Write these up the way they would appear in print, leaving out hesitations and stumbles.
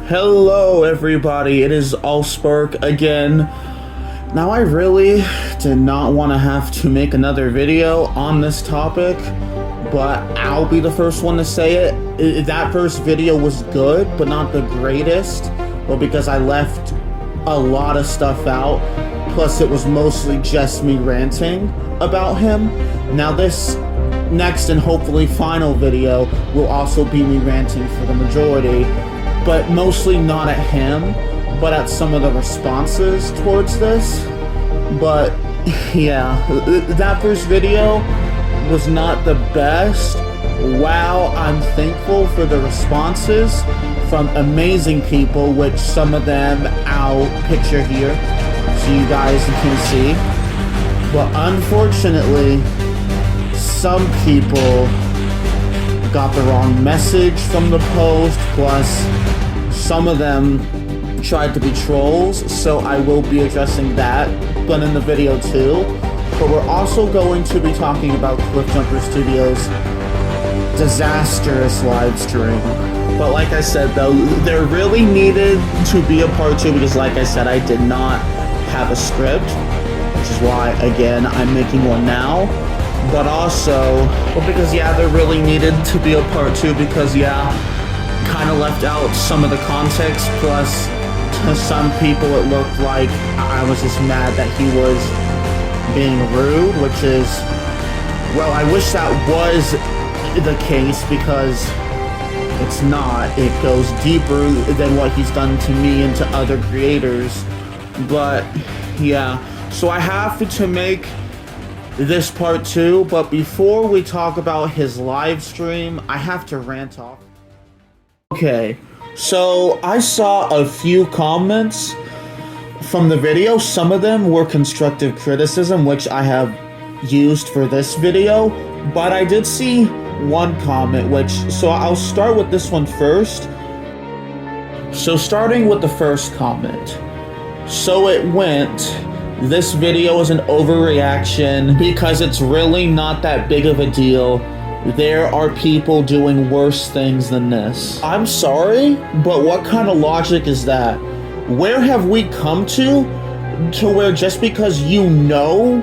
Hello everybody, it is Allspark again. Now I really did not want to have to make another video on this topic, but I'll be the first one to say it. That first video was good, but not the greatest, but because I left a lot of stuff out, plus it was mostly just me ranting about him. Now this next and hopefully final video will also be me ranting for the majority, but mostly not at him, but at some of the responses towards this. But yeah, that first video was not the best. Wow, I'm thankful for the responses from amazing people, which some of them I'll picture here so you guys can see. But unfortunately, some people got the wrong message from the post, plus some of them tried to be trolls, so I will be addressing that, but in the video too. But we're also going to be talking about Cliffjumper Studios' disastrous live stream. But like I said though, there really needed to be a part 2 because like I said, I did not have a script, which is why, again, I'm making one now. But also, well, because yeah, there really needed to be a part 2 because yeah, kind of left out some of the context, plus to some people it looked like I was just mad that he was being rude, which is, well, I wish that was the case because it's not. It goes deeper than what he's done to me and to other creators. But yeah, so I have to make this part 2, but before we talk about his live stream, I have to rant off. Okay, so I saw a few comments from the video. Some of them were constructive criticism, which I have used for this video, but I did see one comment, so I'll start with this one first. So starting with the first comment. So it went, this video is an overreaction because it's really not that big of a deal. There are people doing worse things than this. I'm sorry, but what kind of logic is that? Where have we come to where just because you know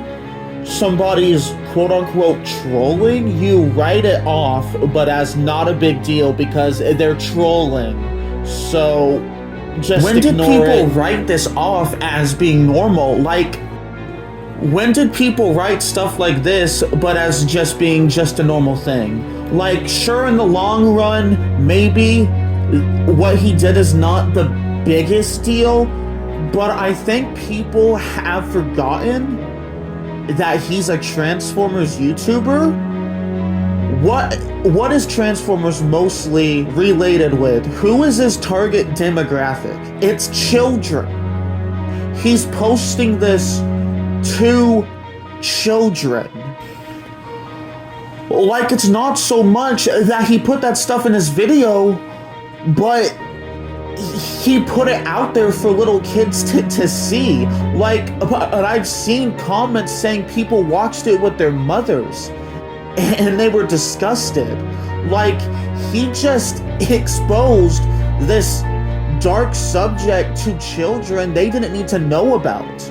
somebody is quote-unquote trolling, you write it off, but as not a big deal because they're trolling. So just when did people write this off as being normal? Like, when did people write stuff like this but as just being just a normal thing? Like, sure, in the long run, maybe what he did is not the biggest deal, but I think people have forgotten that he's a Transformers YouTuber. What is Transformers mostly related with? Who is his target demographic? It's children. He's posting this to children. Like, it's not so much that he put that stuff in his video, but he put it out there for little kids to see. Like, but I've seen comments saying people watched it with their mothers and they were disgusted. Like, he just exposed this dark subject to children they didn't need to know about.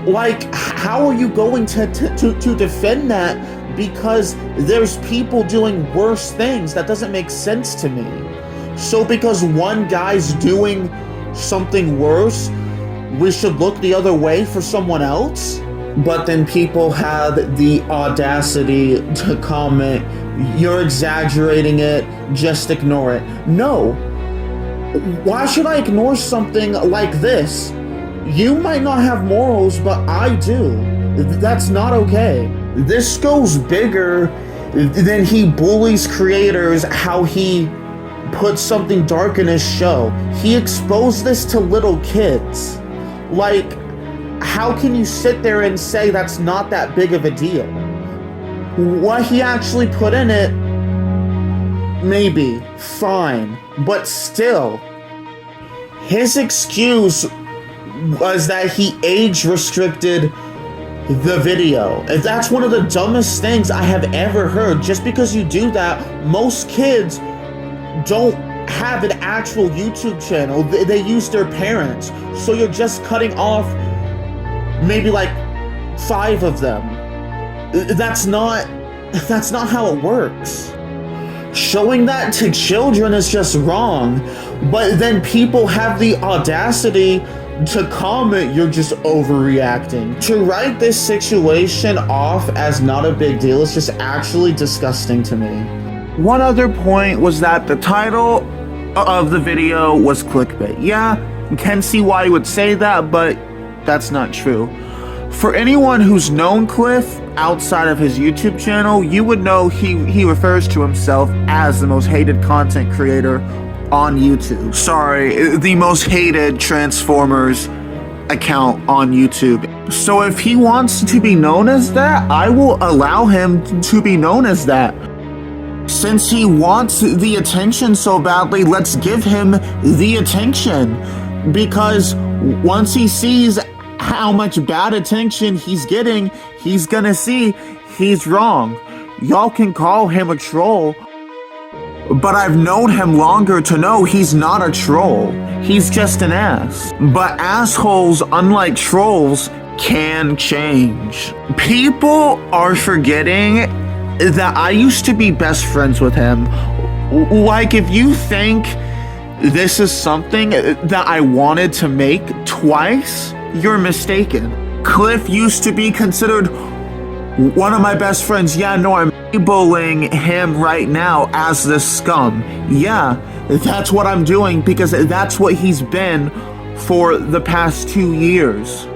Like, how are you going to defend that? Because there's people doing worse things. That doesn't make sense to me. So because one guy's doing something worse, we should look the other way for someone else? But then people had the audacity to comment, "You're exaggerating it, just ignore it." No. Why should I ignore something like this? You might not have morals, but I do. That's not okay. This goes bigger than he bullies creators, how he put something dark in his show. He exposed this to little kids. Like, how can you sit there and say that's not that big of a deal? What he actually put in it, maybe, fine, but still, his excuse was that he age restricted the video. That's one of the dumbest things I have ever heard. Just because you do that, most kids don't have an actual YouTube channel. They use their parents. So you're just cutting off maybe like 5 of them. That's not how it works. Showing that to children is just wrong. But then people have the audacity to comment you're just overreacting. To write this situation off as not a big deal is just actually disgusting to me. One other point was that the title of the video was clickbait. Yeah, you can see why you would say that, but that's not true. For anyone who's known Cliff outside of his YouTube channel, you would know he refers to himself as the most hated content creator on YouTube. Sorry, the most hated Transformers account on YouTube. So if he wants to be known as that, I will allow him to be known as that. Since he wants the attention so badly, let's give him the attention. Because once he sees how much bad attention he's getting, he's gonna see he's wrong. Y'all can call him a troll, but I've known him longer to know he's not a troll. He's just an ass. But assholes, unlike trolls, can change. People are forgetting that I used to be best friends with him. Like, if you think this is something that I wanted to make twice, you're mistaken. Cliff used to be considered one of my best friends. Yeah, no, I'm labeling him right now as the scum. Yeah, that's what I'm doing because that's what he's been for the past 2 years.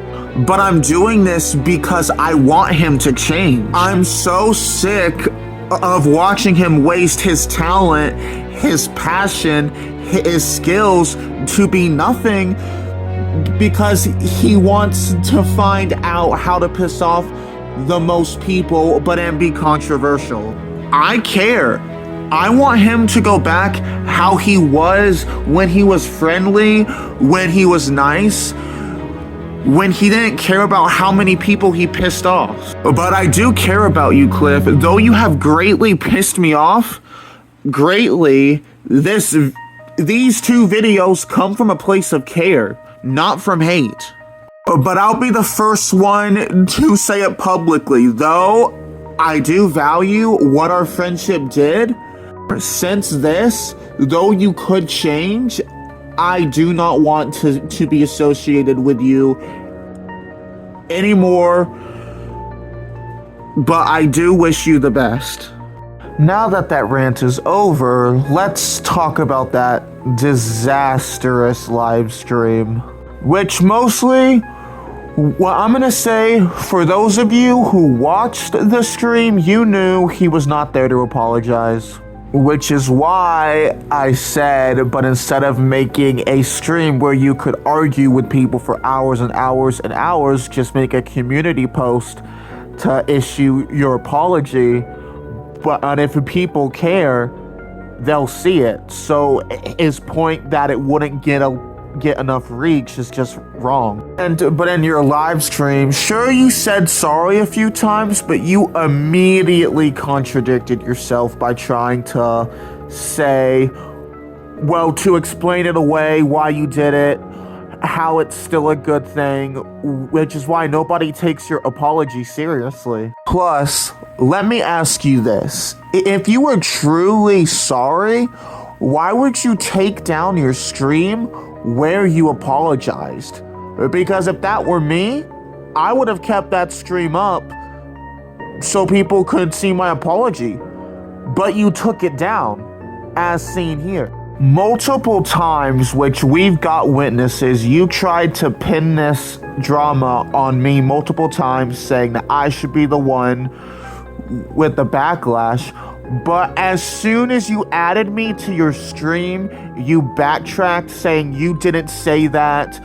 But I'm doing this because I want him to change. I'm so sick of watching him waste his talent, his passion, his skills to be nothing because he wants to find out how to piss off the most people but and be controversial. I care. I want him to go back how he was when he was friendly, when he was nice, when he didn't care about how many people he pissed off. But I do care about you, Cliff. Though you have greatly pissed me off, greatly, these 2 videos come from a place of care, not from hate. But I'll be the first one to say it publicly. Though I do value what our friendship did, since this, though you could change, I do not want to be associated with you anymore, but I do wish you the best. Now that rant is over, let's talk about that disastrous live stream. Which mostly, what I'm gonna say, for those of you who watched the stream, you knew he was not there to apologize. Which is why I said, but instead of making a stream where you could argue with people for hours and hours and hours, just make a community post to issue your apology. But if people care, they'll see it. So his point that it wouldn't get enough reach is just wrong. But in your live stream, sure, you said sorry a few times, but you immediately contradicted yourself by trying to say, well, to explain it away, why you did it, how it's still a good thing, which is why nobody takes your apology seriously. Plus, let me ask you this. If you were truly sorry, why would you take down your stream where you apologized? Because if that were me, I would have kept that stream up so people could see my apology. But you took it down, as seen here. Multiple times, which we've got witnesses, you tried to pin this drama on me multiple times, saying that I should be the one with the backlash. But as soon as you added me to your stream, you backtracked saying you didn't say that.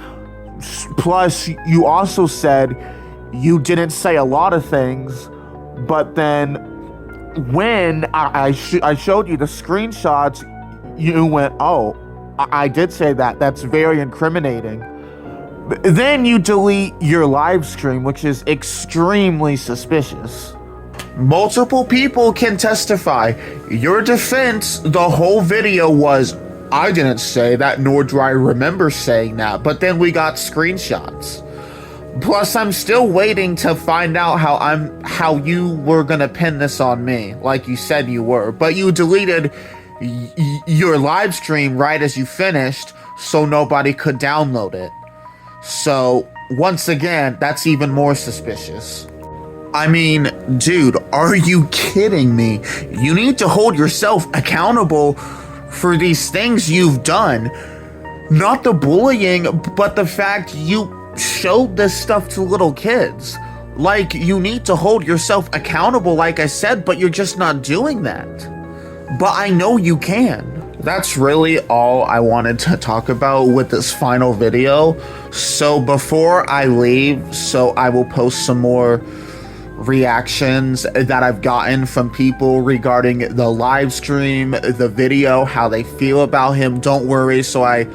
Plus, you also said you didn't say a lot of things. But then when I showed you the screenshots, you went, oh, I did say that. That's very incriminating. Then you delete your live stream, which is extremely suspicious. Multiple people can testify. Your defense, the whole video was I didn't say that, nor do I remember saying that, but then we got screenshots. Plus, I'm still waiting to find out how you were gonna pin this on me, like you said you were, but you deleted your live stream right as you finished, so nobody could download it. So, once again, that's even more suspicious. I mean, dude, are you kidding me? You need to hold yourself accountable for these things you've done. Not the bullying, but the fact you showed this stuff to little kids. Like, you need to hold yourself accountable, like I said, but you're just not doing that. But I know you can. That's really all I wanted to talk about with this final video. So before I leave, I will post some more reactions that I've gotten from people regarding the live stream, the video, how they feel about him. Don't worry, so I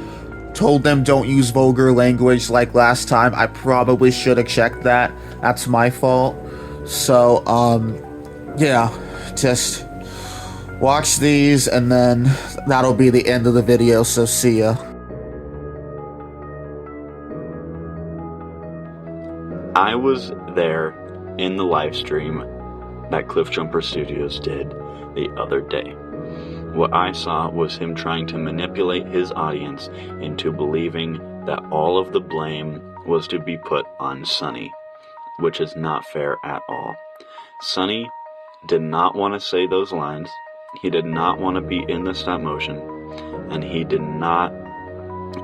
told them don't use vulgar language like last time. I probably should have checked that. That's my fault. So, yeah, just watch these and then that'll be the end of the video, so see ya. I was there in the live stream that Cliffjumper Studios did the other day. What I saw was him trying to manipulate his audience into believing that all of the blame was to be put on Sunny, which is not fair at all. Sunny did not want to say those lines, he did not want to be in the stop motion, and he did not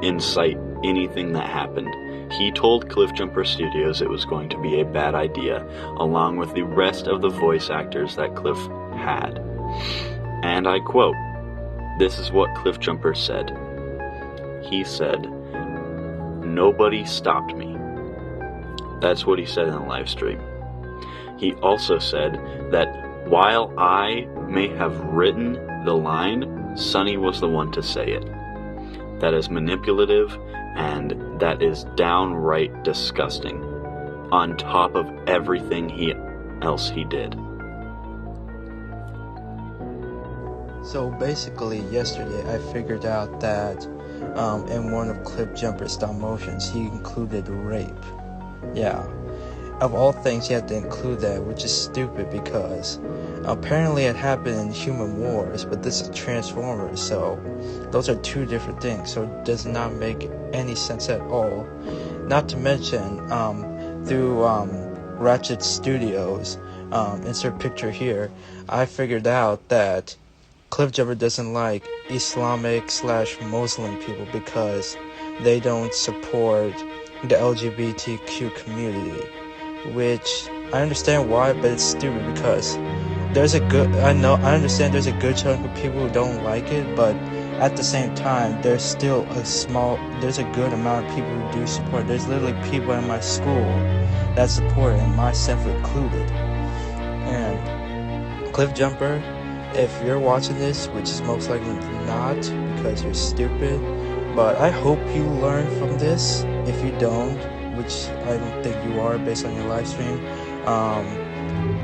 incite anything that happened. He told Cliffjumper Studios it was going to be a bad idea, along with the rest of the voice actors that Cliff had. And I quote, this is what Cliffjumper said. He said, "Nobody stopped me." That's what he said in the live stream. He also said that while I may have written the line, Sunny was the one to say it. That is manipulative, and that is downright disgusting, on top of everything else he did. So basically, yesterday I figured out that in one of Cliffjumper's stop motions, he included rape. Yeah. Of all things, he had to include that, which is stupid because apparently it happened in Human Wars, but this is Transformers, so those are two different things, so it does not make any sense at all. Not to mention, through Ratchet Studios, insert picture here, I figured out that Cliffjumper doesn't like Islamic/Muslim people because they don't support the LGBTQ community, which I understand why, but it's stupid because I understand there's a good chunk of people who don't like it, but at the same time, there's a good amount of people who do support. There's literally people in my school that support, and myself included. And Cliffjumper, if you're watching this, which is most likely not because you're stupid, but I hope you learn from this. If you don't, which I don't think you are based on your live stream,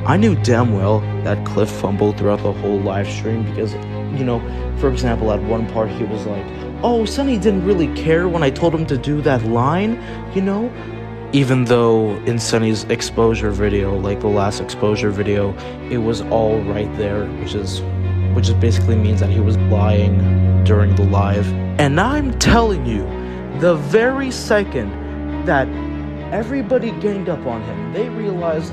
I knew damn well that Cliff fumbled throughout the whole live stream because, you know, for example, at one part he was like, "Oh, Sunny didn't really care when I told him to do that line," you know? Even though in Sunny's exposure video, like the last exposure video, it was all right there, which is basically means that he was lying during the live. And I'm telling you, the very second that everybody ganged up on him, they realized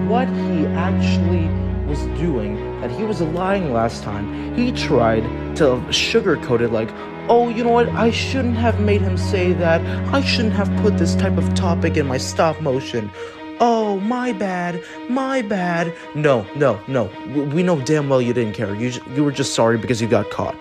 what he actually was doing, that he was lying last time. He tried to sugarcoat it like, "Oh, you know what, I shouldn't have made him say that. I shouldn't have put this type of topic in my stop motion. Oh, my bad, my bad." No. We know damn well you didn't care. You were just sorry because you got caught.